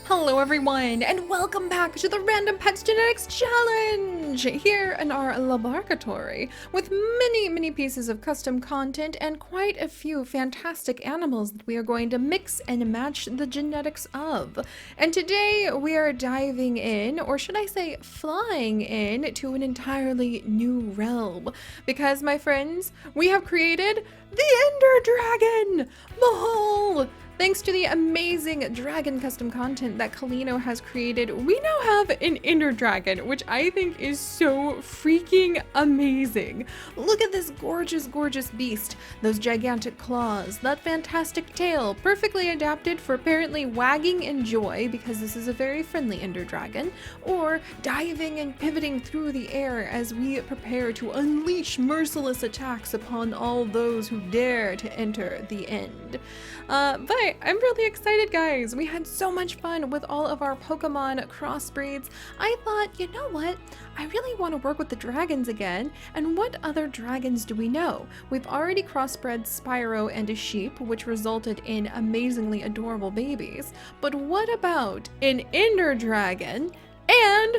Hello everyone, and welcome back to the Random Pets Genetics Challenge here in our laboratory with many pieces of custom content and quite a few fantastic animals that we are going to mix and match the genetics of. And today we are diving in, or should I say flying in, to an entirely new realm. Because my friends, we have created the Ender Dragon! Mahal! Thanks to the amazing dragon custom content that Kalino has created, we now have an Ender Dragon, which I think is so freaking amazing. Look at this gorgeous beast. Those gigantic claws, that fantastic tail, perfectly adapted for apparently wagging in joy, because this is a very friendly Ender Dragon, or diving and pivoting through the air as we prepare to unleash merciless attacks upon all those who dare to enter the end. But I'm really excited, guys. We had so much fun with all of our Pokemon crossbreeds. I thought, you know what? I really want to work with the dragons again. And what other dragons do we know? We've already crossbred Spyro and a sheep, which resulted in amazingly adorable babies. But what about an Ender Dragon and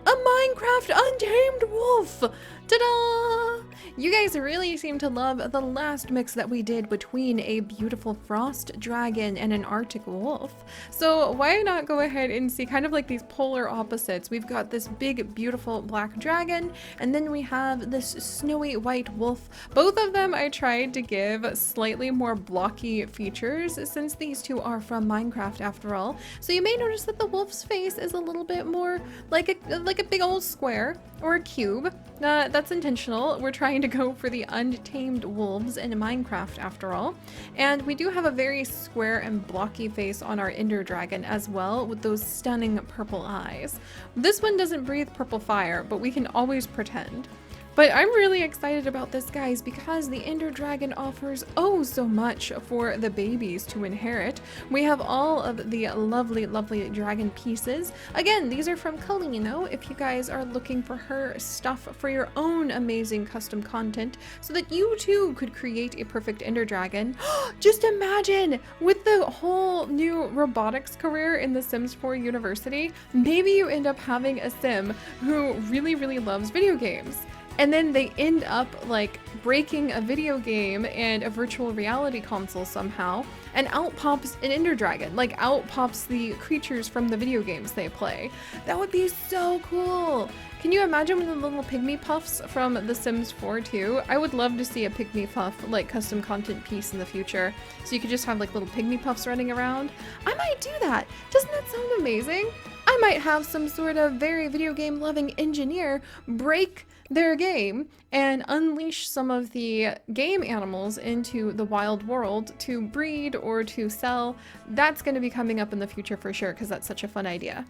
a Minecraft Untamed Wolf? Ta-da! You guys really seem to love the last mix that we did between a beautiful frost dragon and an Arctic wolf. So why not go ahead and see kind of like these polar opposites. We've got this big, beautiful black dragon, and then we have this snowy white wolf. Both of them I tried to give slightly more blocky features, since these two are from Minecraft after all. So you may notice that the wolf's face is a little bit more like a big old square or a cube. That's intentional. We're trying to go for the untamed wolves in Minecraft after all. And we do have a very square and blocky face on our Ender Dragon as well, with those stunning purple eyes. This one doesn't breathe purple fire, but we can always pretend. But I'm really excited about this, guys, because the Ender Dragon offers oh so much for the babies to inherit. We have all of the lovely dragon pieces. Again, these are from Kalino if you guys are looking for her stuff for your own amazing custom content so that you too could create a perfect Ender Dragon. Just imagine, with the whole new robotics career in the Sims 4 University, maybe you end up having a Sim who really loves video games. And then they end up like breaking a video game and a virtual reality console somehow, and out pops an Ender Dragon, like out pops the creatures from the video games they play. That would be so cool. Can you imagine the little pygmy puffs from The Sims 4 too? I would love to see a pygmy puff like custom content piece in the future. So you could just have like little pygmy puffs running around. I might do that. Doesn't that sound amazing? I might have some sort of very video game loving engineer break their game and unleash some of the game animals into the wild world to breed or to sell. That's going to be coming up in the future for sure, because that's such a fun idea.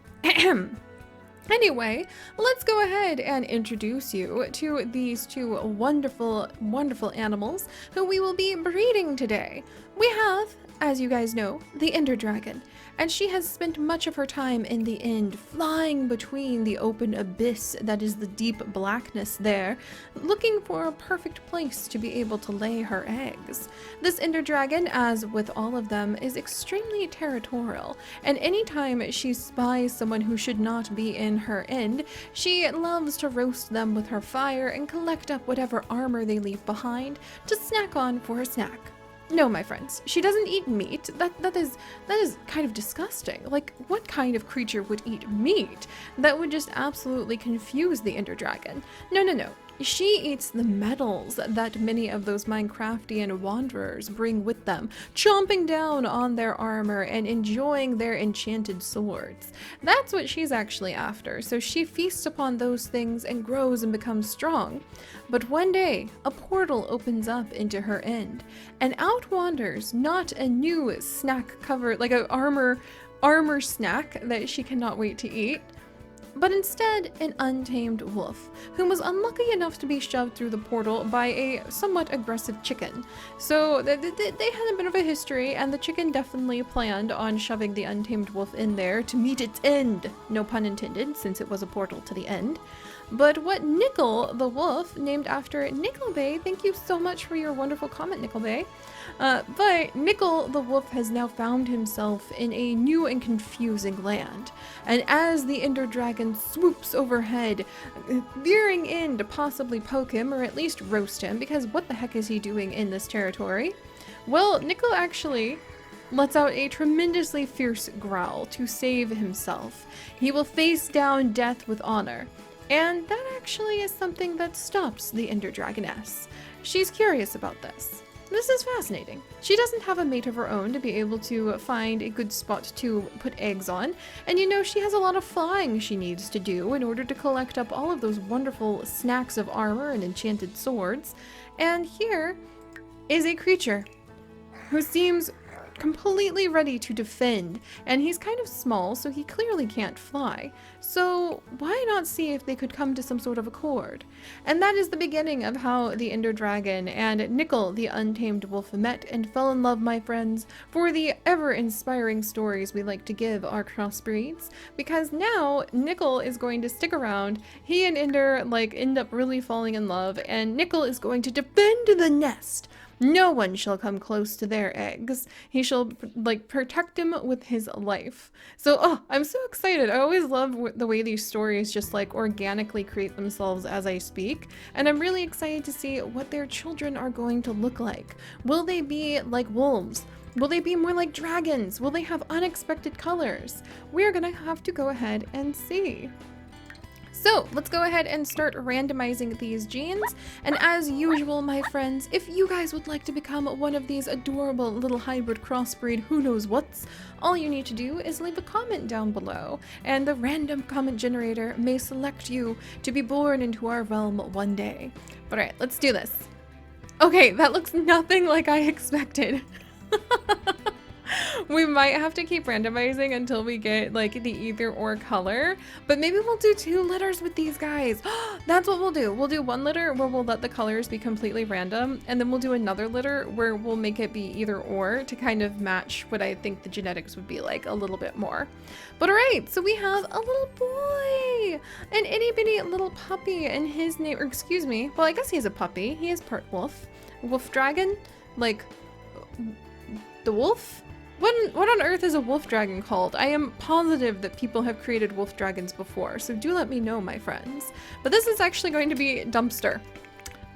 Anyway, let's go ahead and introduce you to these two wonderful animals who we will be breeding today. We have, as you guys know, the Ender Dragon, and she has spent much of her time in the end flying between the open abyss that is the deep blackness there, looking for a perfect place to be able to lay her eggs. This Ender Dragon, as with all of them, is extremely territorial, and anytime she spies someone who should not be in her end, she loves to roast them with her fire and collect up whatever armor they leave behind to snack on for a snack. No, my friends, she doesn't eat meat. That is kind of disgusting. Like, what kind of creature would eat meat? That would just absolutely confuse the Ender Dragon. No. She eats the metals that many of those Minecraftian wanderers bring with them, chomping down on their armor and enjoying their enchanted swords. That's what she's actually after, so she feasts upon those things and grows and becomes strong. But one day, a portal opens up into her end, and out wanders not a new snack covered, like an armor snack that she cannot wait to eat, but instead an untamed wolf, who was unlucky enough to be shoved through the portal by a somewhat aggressive chicken. So they had a bit of a history, and the chicken definitely planned on shoving the untamed wolf in there to meet its end. No pun intended, since it was a portal to the end. but what Nickel the wolf, named after Nickelbay, thank you so much for your wonderful comment, Nickelbay. But Nickel the wolf has now found himself in a new and confusing land, and as the Ender Dragon swoops overhead, veering in to possibly poke him or at least roast him, because what the heck is he doing in this territory? Well, Nickel actually lets out a tremendously fierce growl to save himself. He will face down death with honor, and that actually is something that stops the Ender Dragoness. She's curious about this. This is fascinating. She doesn't have a mate of her own to be able to find a good spot to put eggs on, and you know she has a lot of flying she needs to do in order to collect up all of those wonderful snacks of armor and enchanted swords. And here is a creature who seems completely ready to defend, and he's kind of small, so he clearly can't fly. So why not see if they could come to some sort of accord? And that is the beginning of how the Ender Dragon and Nickel the Untamed Wolf met and fell in love, my friends, for the ever-inspiring stories we like to give our crossbreeds, because now Nickel is going to stick around. He and Ender end up really falling in love, and Nickel is going to defend the nest. No one shall come close to their eggs. He shall protect them with his life. So, I'm so excited. I always love the way these stories just organically create themselves as I speak. And I'm really excited to see what their children are going to look like. Will they be like wolves? Will they be more like dragons? Will they have unexpected colors? We're gonna have to go ahead and see. So let's go ahead and start randomizing these genes. And as usual, my friends, if you guys would like to become one of these adorable little hybrid crossbreed who knows what's, all you need to do is leave a comment down below, and the random comment generator may select you to be born into our realm one day. But alright, let's do this. Okay, that looks nothing like I expected. We might have to keep randomizing until we get the either or color, but maybe we'll do 2 litters with these guys. That's what we'll do. We'll do 1 litter where we'll let the colors be completely random, and then we'll do another litter where we'll make it be either or to kind of match what I think the genetics would be like a little bit more. But alright, so we have a little boy, an itty bitty little puppy, and his name, or excuse me, well I guess he's a puppy. He is part wolf. Wolf dragon? The wolf? What on earth is a wolf dragon called? I am positive that people have created wolf dragons before, so do let me know, my friends. But this is actually going to be Dumpster.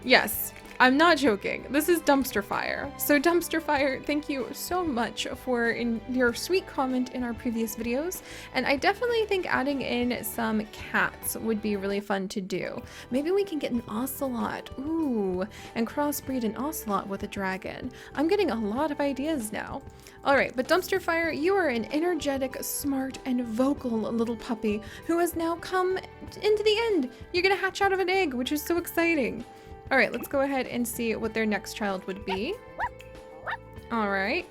Yes, I'm not joking. This is Dumpster Fire. So Dumpster Fire, thank you so much for your sweet comment in our previous videos. And I definitely think adding in some cats would be really fun to do. Maybe we can get an ocelot. Ooh, and crossbreed an ocelot with a dragon. I'm getting a lot of ideas now. All right, but Dumpster Fire, you are an energetic, smart, and vocal little puppy who has now come into the end. You're gonna hatch out of an egg, which is so exciting. All right, let's go ahead and see what their next child would be. All right.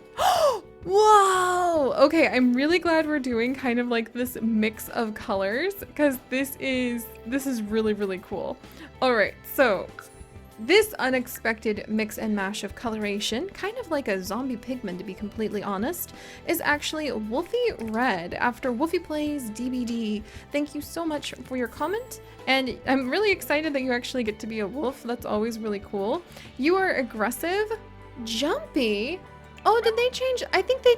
Whoa! Okay, I'm really glad we're doing kind of this mix of colors, because this is really, really cool. All right, so this unexpected mix and mash of coloration, kind of like a zombie pigman to be completely honest, is actually Wolfie Red after Wolfie Plays DBD. Thank you so much for your comment, and I'm really excited that you actually get to be a wolf. That's always really cool. You are aggressive, jumpy. Oh, did they change? I think they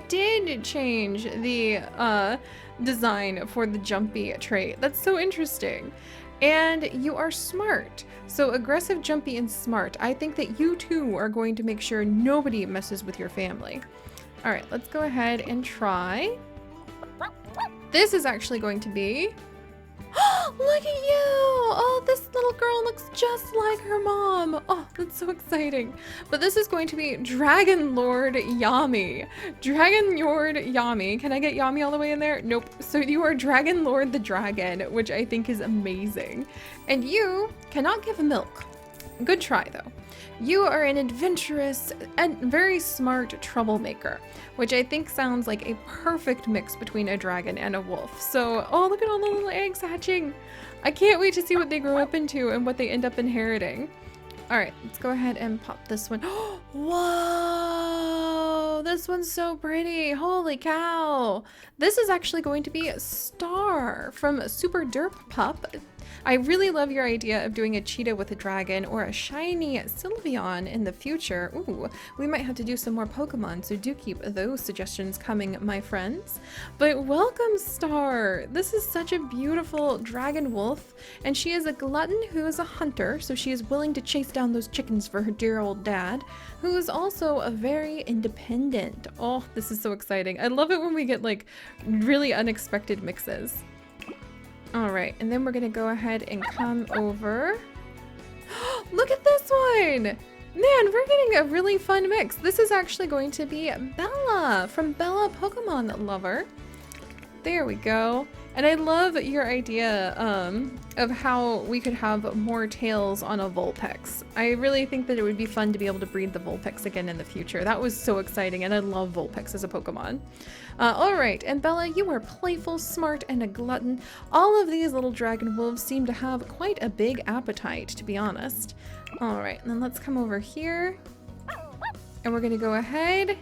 did change the design for the jumpy trait. That's so interesting. And you are smart. So aggressive, jumpy, and smart. I think that you too are going to make sure nobody messes with your family. All right, let's go ahead and try. This is actually going to be... Look at you! Oh, this little girl looks just like her mom. Oh, that's so exciting. But this is going to be Dragon Lord Yami. Dragon Lord Yami. Can I get Yami all the way in there? Nope. So you are Dragon Lord the Dragon, which I think is amazing. And you cannot give milk. Good try, though. You are an adventurous and very smart troublemaker, which I think sounds like a perfect mix between a dragon and a wolf. So, oh, look at all the little eggs hatching. I can't wait to see what they grow up into and what they end up inheriting. All right, let's go ahead and pop this one. Whoa, this one's so pretty. Holy cow. This is actually going to be Star from Super Derp Pup. I really love your idea of doing a cheetah with a dragon or a shiny Sylveon in the future. Ooh, we might have to do some more Pokemon, so do keep those suggestions coming, my friends. But welcome, Star! This is such a beautiful dragon wolf, and she is a glutton who is a hunter, so she is willing to chase down those chickens for her dear old dad, who is also a very independent. Oh, this is so exciting. I love it when we get like really unexpected mixes. All right, and then we're gonna go ahead and come over. Look at this one! Man, we're getting a really fun mix. This is actually going to be Bella from Bella Pokemon Lover. There we go. And I love your idea of how we could have more tails on a Vulpix. I really think that it would be fun to be able to breed the Vulpix again in the future. That was so exciting, and I love Vulpix as a Pokemon. All right, and Bella, you are playful, smart, and a glutton. All of these little dragon wolves seem to have quite a big appetite, to be honest. All right, and then let's come over here. And we're gonna go ahead.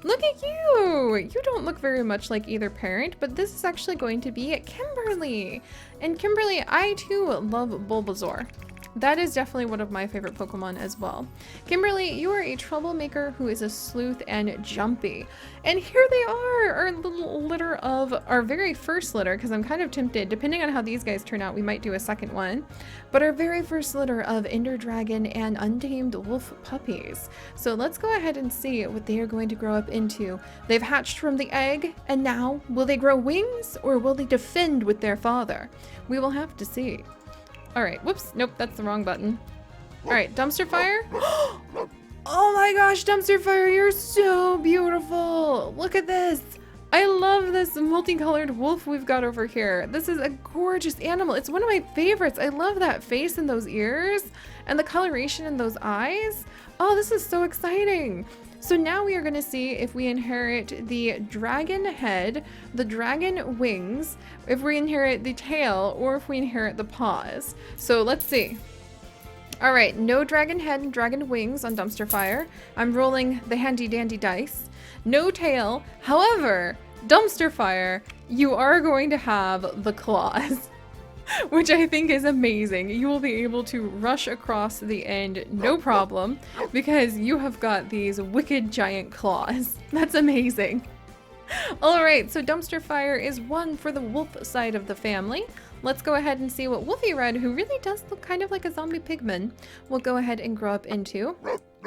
Look at you! You don't look very much like either parent, but this is actually going to be Kimberly. And Kimberly, I too love Bulbasaur. That is definitely one of my favorite Pokemon as well. Kimberly, you are a troublemaker who is a sleuth and jumpy. And here they are, our little litter of our very first litter, because I'm kind of tempted, depending on how these guys turn out, we might do a second one. But our very first litter of Ender Dragon and Untamed Wolf puppies. So let's go ahead and see what they are going to grow up into. They've hatched from the egg, and now will they grow wings or will they defend with their father? We will have to see. All right, whoops, nope, that's the wrong button. All right, dumpster fire. Oh my gosh, dumpster fire, you're so beautiful. Look at this. I love this multicolored wolf we've got over here. This is a gorgeous animal. It's one of my favorites. I love that face and those ears and the coloration in those eyes. Oh, this is so exciting. So now we are going to see if we inherit the dragon head, the dragon wings, if we inherit the tail, or if we inherit the paws. So let's see. All right, no dragon head and dragon wings on dumpster fire. I'm rolling the handy dandy dice. No tail. However, dumpster fire, you are going to have the claws. Which I think is amazing. You will be able to rush across the end no problem because you have got these wicked giant claws. That's amazing. All right, so dumpster fire is one for the wolf side of the family. Let's go ahead and see what Wolfie Red, who really does look kind of like a zombie pigman, will go ahead and grow up into.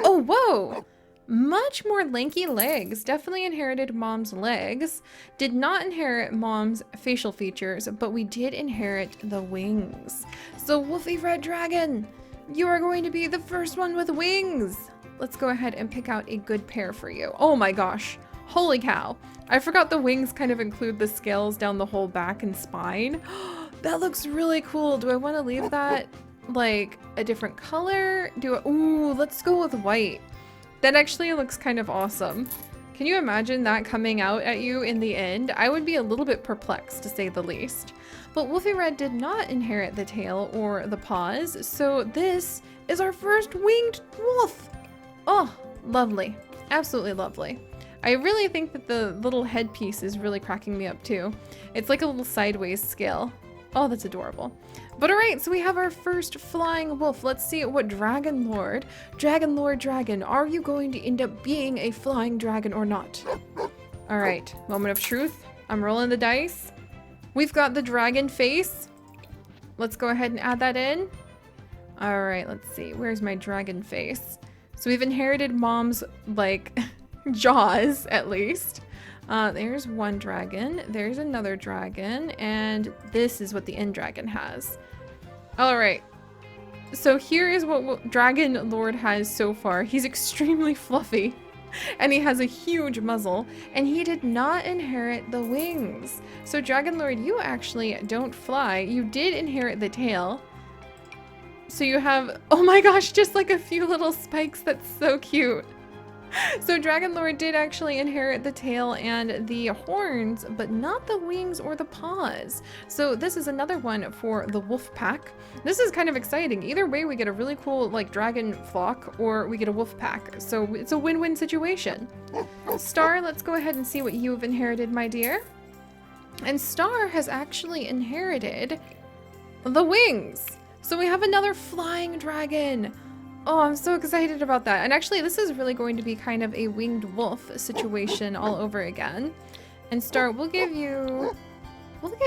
Oh, whoa! Much more lanky legs. Definitely inherited mom's legs. Did not inherit mom's facial features, but we did inherit the wings. So Wolfie Red Dragon, you are going to be the first one with wings. Let's go ahead and pick out a good pair for you. Oh my gosh. Holy cow. I forgot the wings kind of include the scales down the whole back and spine. That looks really cool. Do I want to leave that like a different color? Ooh, let's go with white. That actually looks kind of awesome. Can you imagine that coming out at you in the end? I would be a little bit perplexed, to say the least. But Wolfie Red did not inherit the tail or the paws, so this is our first winged wolf. Oh, lovely. Absolutely lovely. I really think that the little headpiece is really cracking me up too. It's like a little sideways scale. Oh, that's adorable. But all right, so we have our first flying wolf. Let's see what Dragon Lord, Dragon, are you going to end up being a flying dragon or not? All right, moment of truth. I'm rolling the dice. We've got the dragon face. Let's go ahead and add that in. All right, let's see. Where's my dragon face? So we've inherited mom's, like, jaws, at least. There's one dragon, there's another dragon, and this is what the end dragon has. All right, so here is what Dragon Lord has so far. He's extremely fluffy, and he has a huge muzzle, and he did not inherit the wings. So Dragon Lord, you actually don't fly. You did inherit the tail. So you have, oh my gosh, just like a few little spikes. That's so cute. So Dragon Lord did actually inherit the tail and the horns, but not the wings or the paws. So this is another one for the wolf pack. This is kind of exciting. Either way, we get a really cool like dragon flock or we get a wolf pack. So it's a win-win situation. Star, let's go ahead and see what you've inherited, my dear. And Star has actually inherited the wings. So we have another flying dragon. Oh, I'm so excited about that. And actually, this is really going to be kind of a winged wolf situation all over again. And Star, we'll give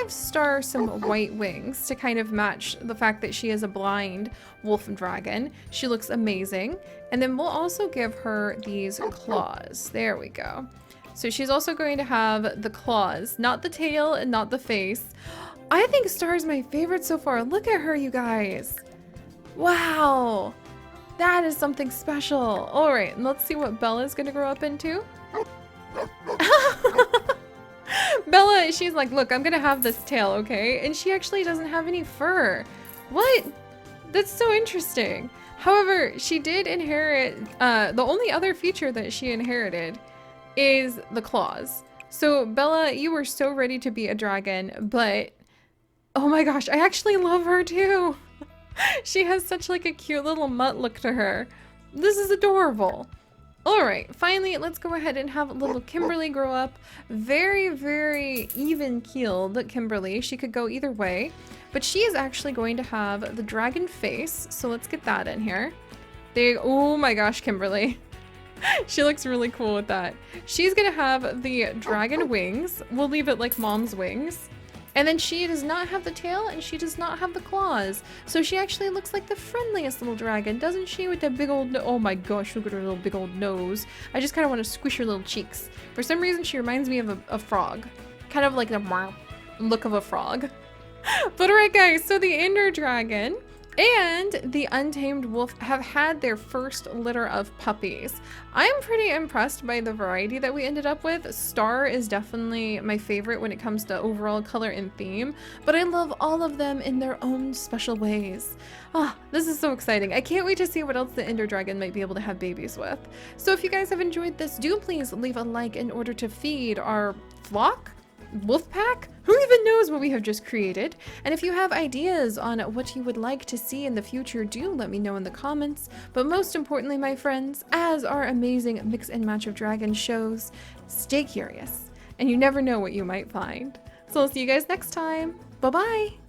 Star some white wings to kind of match the fact that she is a blind wolf dragon. She looks amazing. And then we'll also give her these claws. There we go. So she's also going to have the claws, not the tail and not the face. I think Star's my favorite so far. Look at her, you guys. Wow. That is something special. All right, let's see what Bella's gonna grow up into. Bella, she's like, look, I'm gonna have this tail, okay? And she actually doesn't have any fur. What? That's so interesting. However, she did inherit, the only other feature that she inherited is the claws. So Bella, you were so ready to be a dragon, but oh my gosh, I actually love her too. She has such like a cute little mutt look to her. This is adorable. All right, finally, let's go ahead and have little Kimberly grow up. Very, very even-keeled Kimberly. She could go either way, but she is actually going to have the dragon face. So let's get that in here. Oh my gosh, Kimberly. She looks really cool with that. She's gonna have the dragon wings. We'll leave it like mom's wings. And then she does not have the tail and she does not have the claws. So she actually looks like the friendliest little dragon, doesn't she? With that big old, oh my gosh, look at her little big old nose. I just kind of want to squish her little cheeks. For some reason, she reminds me of a frog. Kind of like the look of a frog. But alright guys, so the Ender dragon and the untamed wolf have had their first litter of puppies. I'm pretty impressed by the variety that we ended up with. Star is definitely my favorite when it comes to overall color and theme, but I love all of them in their own special ways. Ah, this is so exciting. I can't wait to see what else the Ender dragon might be able to have babies with. So if you guys have enjoyed this, do please leave a like in order to feed our flock? Wolf pack? Who even knows what we have just created? And if you have ideas on what you would like to see in the future, do let me know in the comments. But most importantly, my friends, as our amazing mix and match of dragons shows, stay curious, and you never know what you might find. So I'll see you guys next time. Bye-bye!